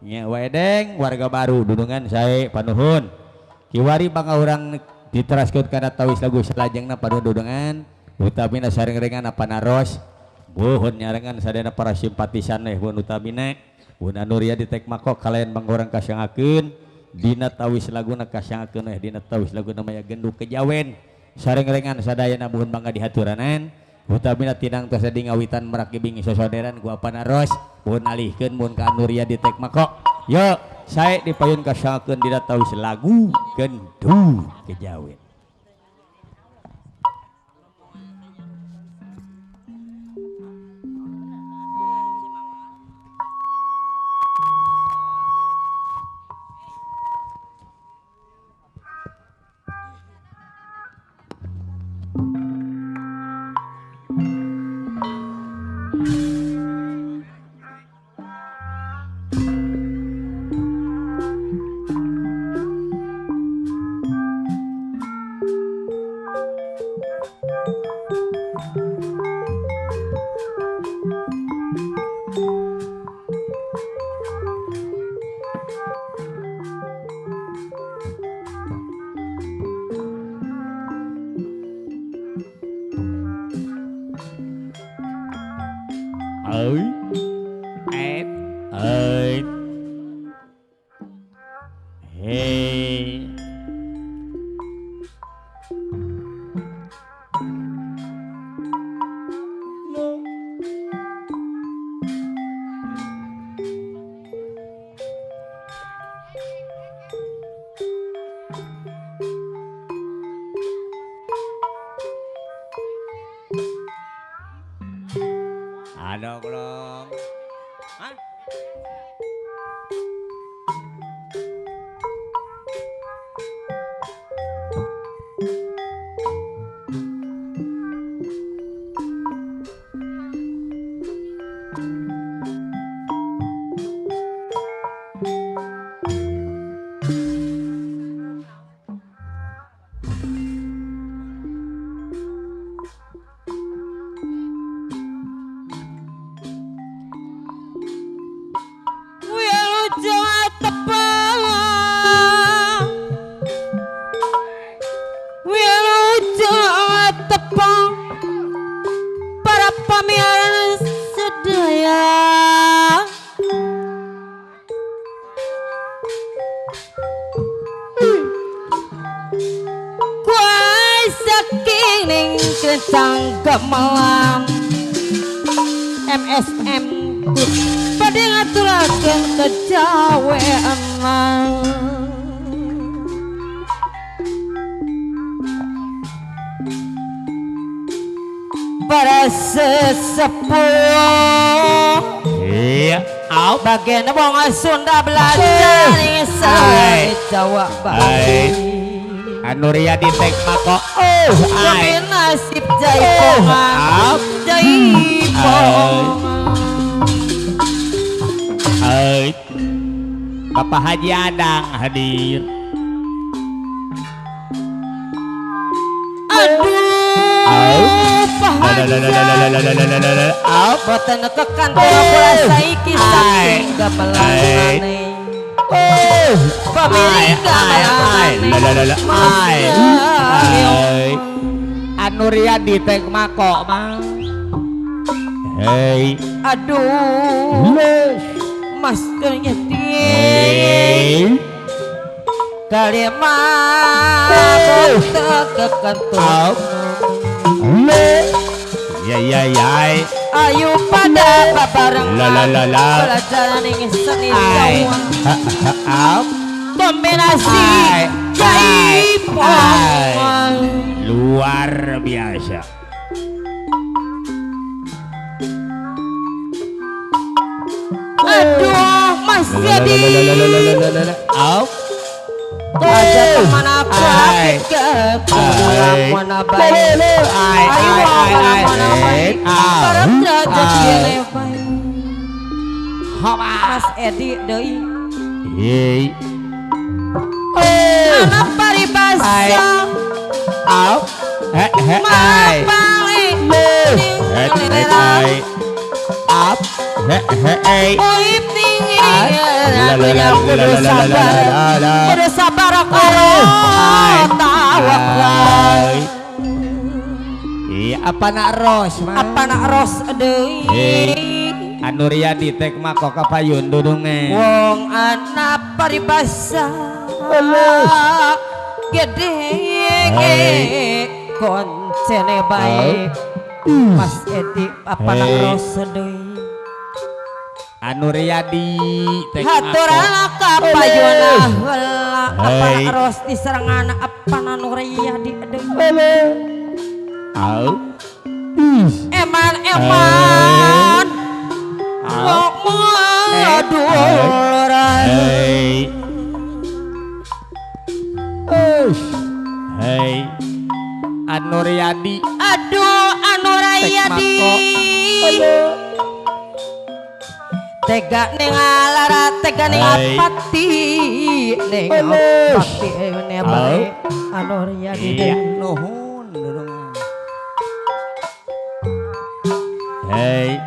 nya wedeng warga baru dudungan saya panuhun kiwari bangga orang diteraskeun kana tawis lagu selajengna panu dudungan utamina sareng-rengan apa naros buhun nyarengan sadana para simpatisan buhun utamina buhun anuria di tek makok kalian bangga orang kasyangakeun dina tawis laguna kasyangakeun dina tawis laguna maya genduk kejawen sareng-rengan sadayana buhun bangga dihaturanan utamina tinang tos di ngawitan merak bingi sosoderan gua panaros buhun alihkeun mun ka anuria di tek makok yo saya dipayun kasyangakeun dina tawis lagu genduk kejawen. Ada belum? Hah? Gemelam MSM pada ngaturakan kejawean para sesepuh iya bagian wong Sunda belajar saya Jawa Bali anuria di tek makok demi nasib jaipongan Bapak Haji Adang hadir. Aduh Pak Haji boten kekan bola saiki saking gamelan anuria di tek makok mang hei aduh maskernya kalimat kekentung ya ayo pada babareng pelajaran yang seni Jawa kombinasi jaipongan luar biasa. Aduh Mas Jadi aja kemana aku ke mana baik ayo mana baik para derajat dilewai Mas Edi doi anak paribasa mapang Oip tinggi yang kudu sabar kalau tawakal. Iya apa nak ros mah? Apa nak ros deui? Anu Riyadi tek mah kok kapayun dudunge. Wong anak paribasa gede koncene baik. Mas Edi apa nak ros deui? Anu Riyadi tek Haturana kapayuna heula apa nak ros diserangan apa anu Riyadi deui? Au. Eman aduh Hei Anu Riyadi aduh anu Riyadi tega ningalara tega ningapati ningapati ne bae anu Riyadi nuhun dudungan. Hei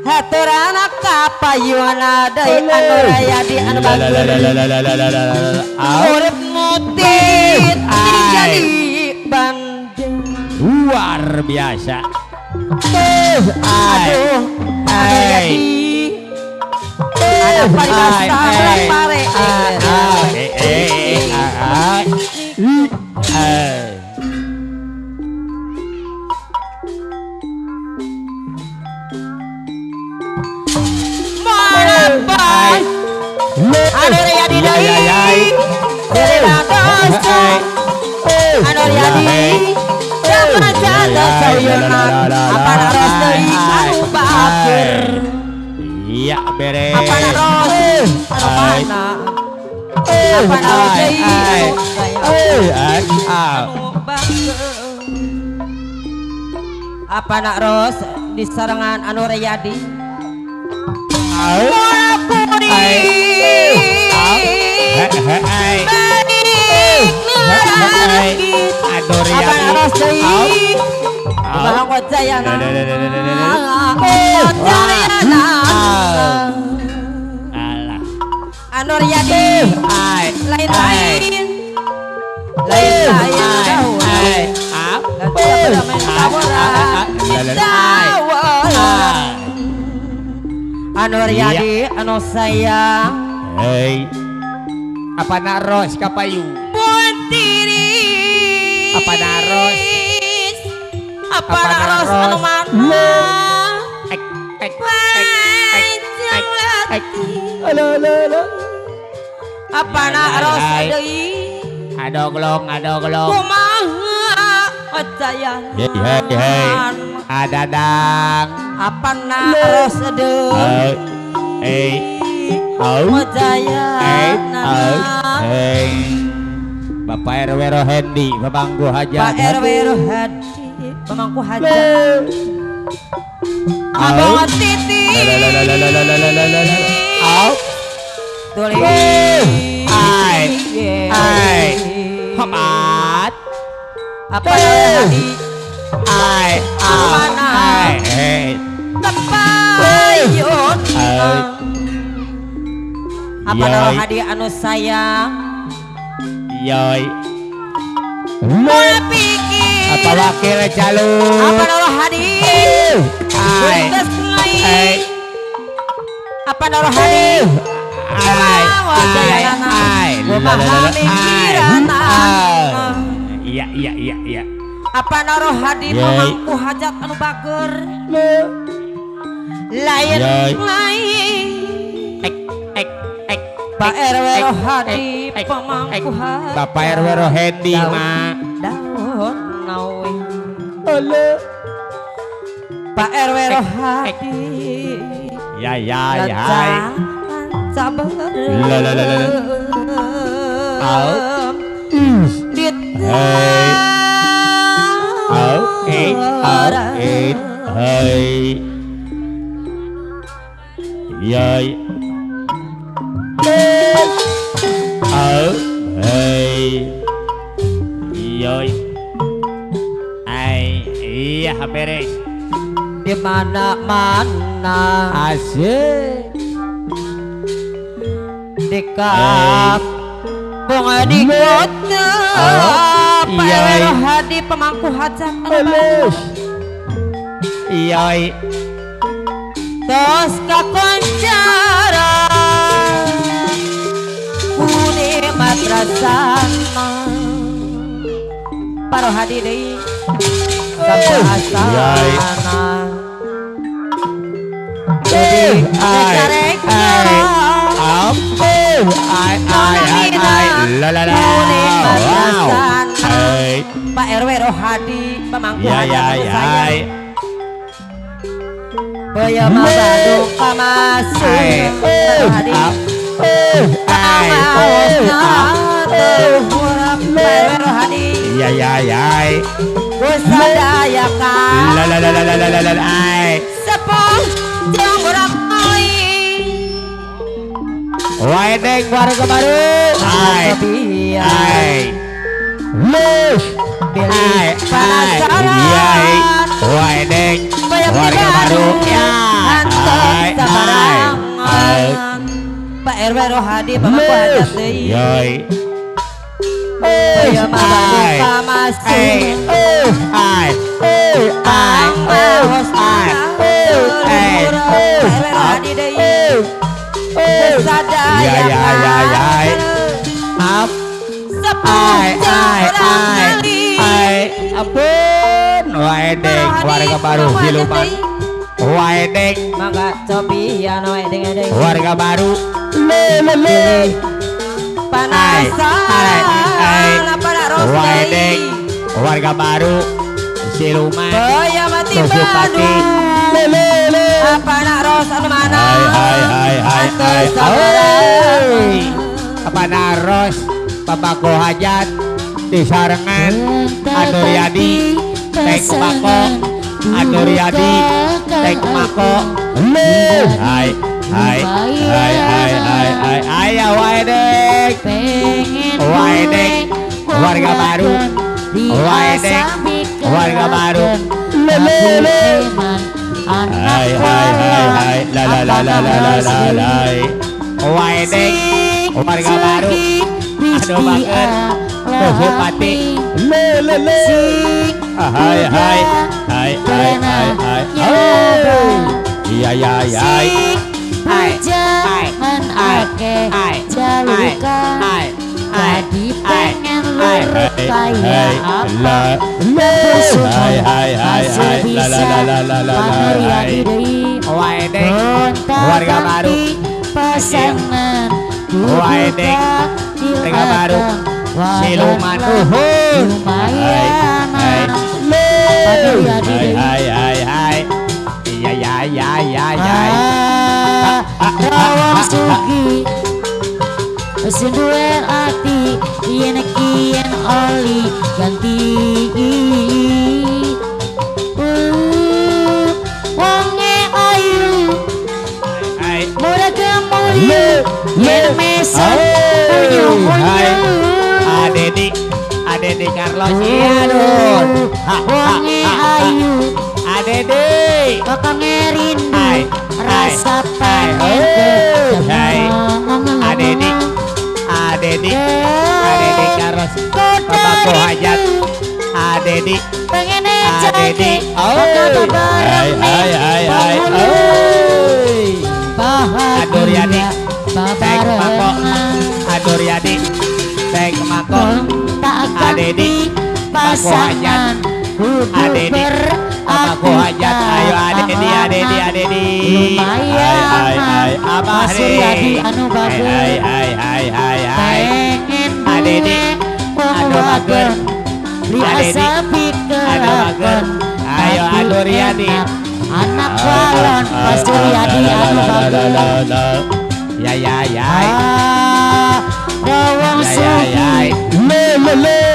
haturana kapayuna deui anu Riyadi anu bagus urip mutit jadi bandeng luar biasa. aduh Riyadi ada paribasa belang pare anu Riyadi deui dari bagus anu Riyadi jangan jaga sayunan apa naros deui anu bager iya beres apa naros anu mana apa naros deui anu bager apa naros di sarangan anu Riyadi Aduh Riyadi anu Riyadi lain-lain anu Riyadi anu sayang hei apa naros kapayu puntiri apa naros apa naros anu mana apa naros deui adoglong kumaha sayang hei adadang apa naros deui Bapak RW Rohendi Pemangku Hajat Pak RW Rohendi Pemangku Hajat Abang Titi Tuli Homat apa tadi mana tepayun apa naruh hadiah anu sayang yoi mulai pikir apa wakil calon apa naruh hadiah bundes lain apa naruh hadiah memahami kirana iya apa naruh hadiah memangku hajat anu bager lain Pak RW Rohadi pemangku hajat Bapak RW Rohendi mah daun nawi Pak RW Rohadi ya sabar yoi yoi iya beres di mana Asik. Dikap bunga dikot iya. hadi pemangku hajat Halus. Iya. tos kakoncara kuni matrasana paro hadi deui sabahasana jadi reka-reka wow. Pak RW Rohadi pemangku Ya ya hajat ya. saya Boya Bandung kamasuk Rohadi Rohadi Ya ya ya. Kusadayakan Sepung Jong Ramai Wedeng warga baru. Lus. Penasaran Wedeng Bayang warga baru. Ya. Pak RW Rohadi pemangku hajat deui Yoi. Boya Bandung kamasuk Ampun, wedeng warga baru Siluman. Wedeng mangga cobian wedeng warga baru. panasan apa nak Wedeng rosdei warga baru Siluman. Boya mati Tusupati. Bandung apa nak ros anu mana Hai. Apa naros Pabako hajat di sarengan Anuryadi Tek Mako Anuryadi Tek Mako. Hai. Ayo Wedeng warga baru. Wedeng warga baru. Hai. Wedeng warga baru. Aduh banget. Tusupati. Hai. Iya. Jangan ake jalukan tadi pengen lu kayak apa masih bisa Anuryadi deui Wedeng warga baru. pasangan Wedeng warga baru Siluman. lumayan Anuryadi deui Hai. Iya. Rawang sugi Senduel ati Yen kian oli ganti Wonge ayu Muda kemuyu Yen mesan Unyu-unyu Adedi Carlos Ianun. Wonge ayu Adedi Kakak ngerindu Hai. Rasa Hai. pengen Adedi Carlos Pabako hajat. Adedi pengen Adedi. jadi Hai. Anuryadi Tek Mako. Anuryadi Tek Mako. Adedi Pabako hajat. Adedi Pabako hajat. Ayo Adedi. Hai. Abah Suryadi anu bagus Hai. pengen Adedi anu bagus. Biasa pikirakan Ayo Anuryadi. anak balon Pak Suryadi anu bagus Ya. Rawang sugi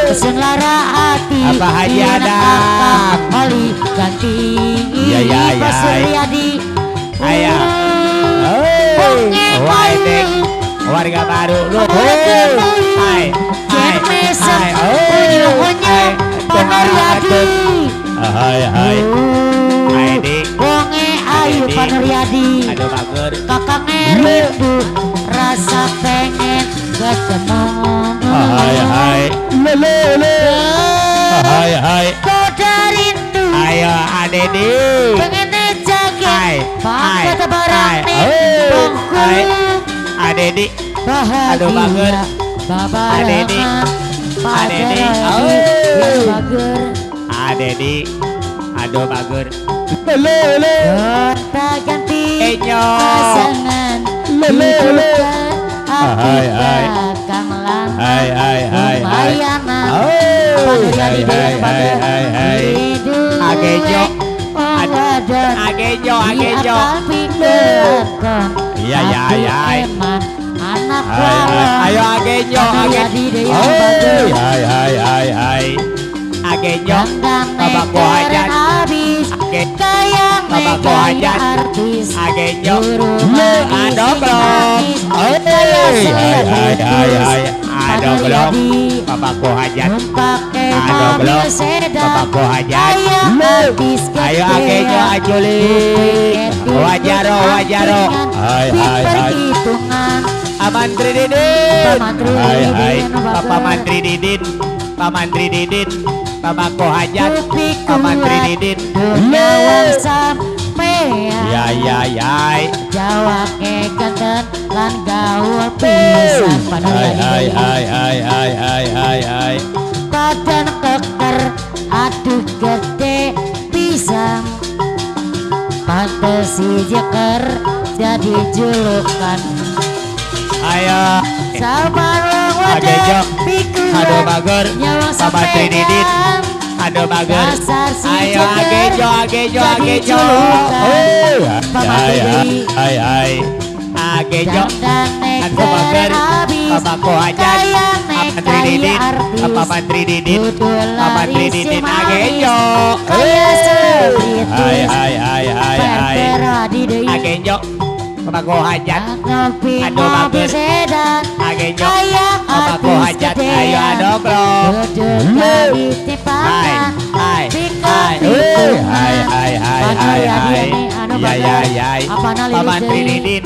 Pesen lara hati Apa Haji Yen Adam? akang oli ganti Ya. Pak Suryadi Ayo. Wedeng warga baru. Hai. Yen mesen unyu-unyu Pak Suryadi Hai. Aidi. Wonge Ayu Panuryadi Aduh bager. Kakang rindu rasa pengen ketemu Hai. Lele. Hai. Koda rindu Ayo Adedi. pengen jaga Hai. bangga barang nih Hai. bongku Adedi. Aduh, bager. bahagia Adedi. babarengan Adedi. Padaradi yang bager Adedi. Aduh bager. gonta ganti Enyo. pasangan Lele. hidupkan aku Hai, hai. belakang lang Hai. lumayanan Hai. Hai. Agenyo. Agenyo. Iya, iya. anak Ayo Agenyo. Hai. Agenyo. Babako hajat. Babako hajat. Agenyo. Aduh belum. Hai. Aduh belum. Babako hajat. Aduh belum. Babako hajat. Ayo Agenyo ajuli. Wajaro. Hai. Amantri Didin. Hai. Papa Mantri Didin. Pak Mantri Didin. Babako hajat. Pak Mantri Didin. Nyawang sampean Ya. Jawa ke ganteng lan gaul pisan Panuryadi Hai. badan keker aduh gede pisang pantes si jeker jadi julukan Ayo. sabar Agenyo. wadah pikir Aduh bager. nyawang Pak Mantri Didin. sampean Aduh bager. dasar si Ayo jeker Agenyo. jadi julukan Hai. Agenyo. dandan Aduh bager. habis Babako hajat. Pak Mantri Didin. Pak Mantri Didin. Pak Mantri Didin. Agenyo. kaya selebritis Hai. Panuryadi deui Agenyo. Babako hajat. ngopi Aduh, mobil bagus. sedan Agenyo. kaya Babako artis hajat. gedean. Ayo aduh bro. duduk dari Hai. timpakan Hai. pikir-pikir Hai. Panuryadi ini anu bager apana Pak Mantri lirik Didin.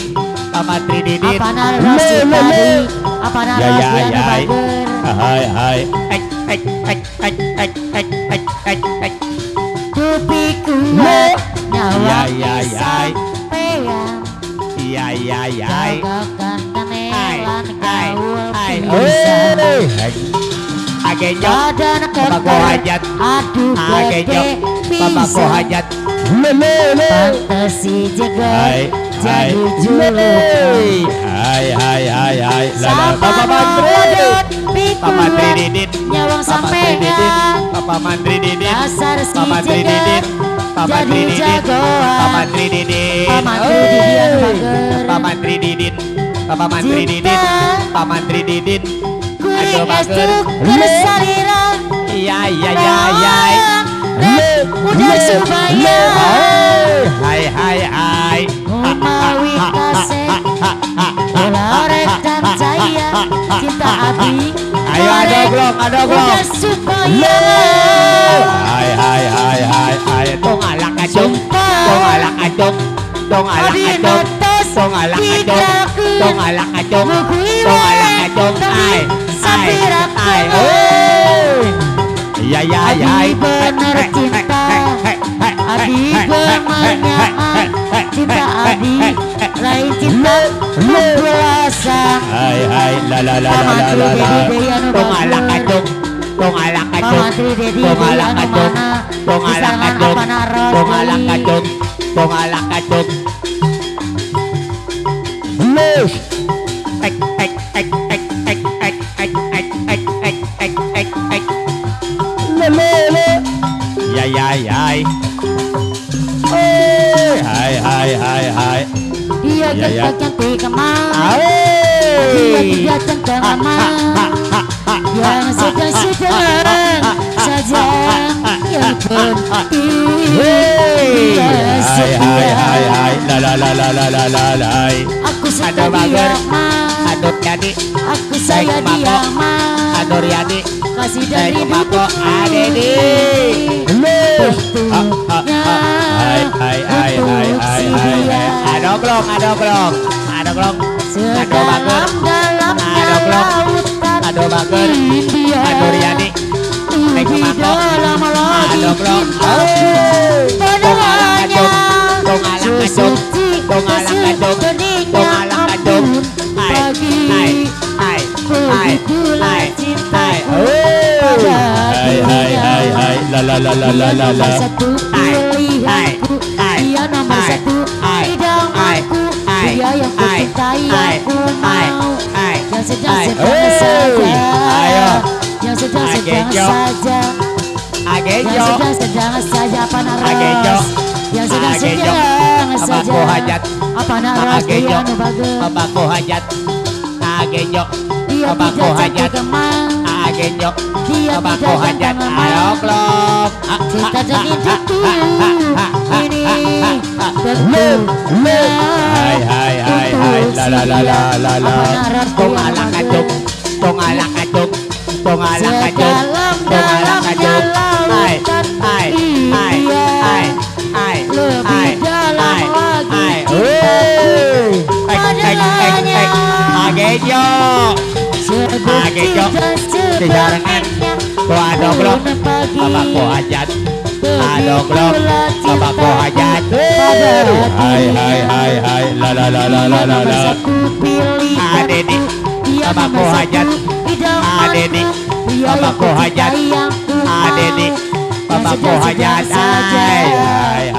Pak Mantri Didin. apana Rosi tadi apana Ya, Rosi ya, anu ya. bager Hai. Tupi kuat nyawa Ya, pisang peang Ya. jagakan kanelan gaul Hai. pisang Agenyo. badan Babako keker hajat. aduh Agenyo. gede Babako pisang hajat. pantes si jeger jadi julukan Hai. sama wadon Pak Mantri pikuan Didin. nyawang Pak Mantri Didin. sampean Pak Mantri Didin. dasar si Pak Mantri jeger Didin. Pak Mantri jadi Didin. jagoan Pak Mantri Didin. Pak Mantri Didin anu bager. Pak Mantri Didin. Pak Mantri Didin. Cinta. Pak Mantri Didin. kuring Aduh, bager. estuk kesariran Ya. udah supaya Hai. Umawi kasih Ularek dan jaya cinta abdi Ayo ada glong. udah supaya Hai. Tong alak adong. Tong alak adong. Tong alak Adi adong. notos Tong alak adong. didakeun. Tong alak adong. Mukui Tong alak wae, adong. tapi sapirak Hai. Ya. Adi bener cinta Adi bermenyaman cinta Adi lain cinta membelasang Hai. Tong alak adong. Tong alak Pak adong. Mantri Dedi Tong alak anu adong. mana Tong alak pisangan adong. apa narok Tong alak adong. Tong alak adong. Hai. dia Ya, ya. cantik kemana dia tidak tentang lama yang sedang saja yang penting dia setia aku suka dia mah Aduh jadi. aku saya dia mah Aduh Riyadi. kasih Saya dari kemako dulu Adedi. Ada glong, ada glong, ada glong, ada bager, Dalam ada glong, lautan ada bager, India. ada Riyadi, Neng Di Mangkok, dalam ada glong, Pada hanya dong alang kacung, dong alang kacung, dong alang kacung, hai, la la la la la la la, satu pilihanku, dia nomor satu idamanku, dia yang ku cintai, yang ku mau, yang sedang-sedang saja, yang sedang-sedang saja, yang sedang-sedang saja Panaros, yang sedang-sedang saja Panaros dia nu bagus, Abako hajat, agenyo, dia Abako tidak hajat, cantik kemang, agenyo, dia Abako tidak hajat, ganteng lemah. ayo klok, Kita jadi hidupku ini tentunya hai, la la la la la la, tong alang kacung, tong alang kacung, tong alang kacung, tong alang kacung, hai, lebih dalam lagi agenyo, agenyo, disarangan, ko ada klok, Abako hajat, ada klok, Abako hajat, hai, la la la la la la la, adeni, Abako hajat, adeni, Abako hajat, adeni, Abako hajat, hai,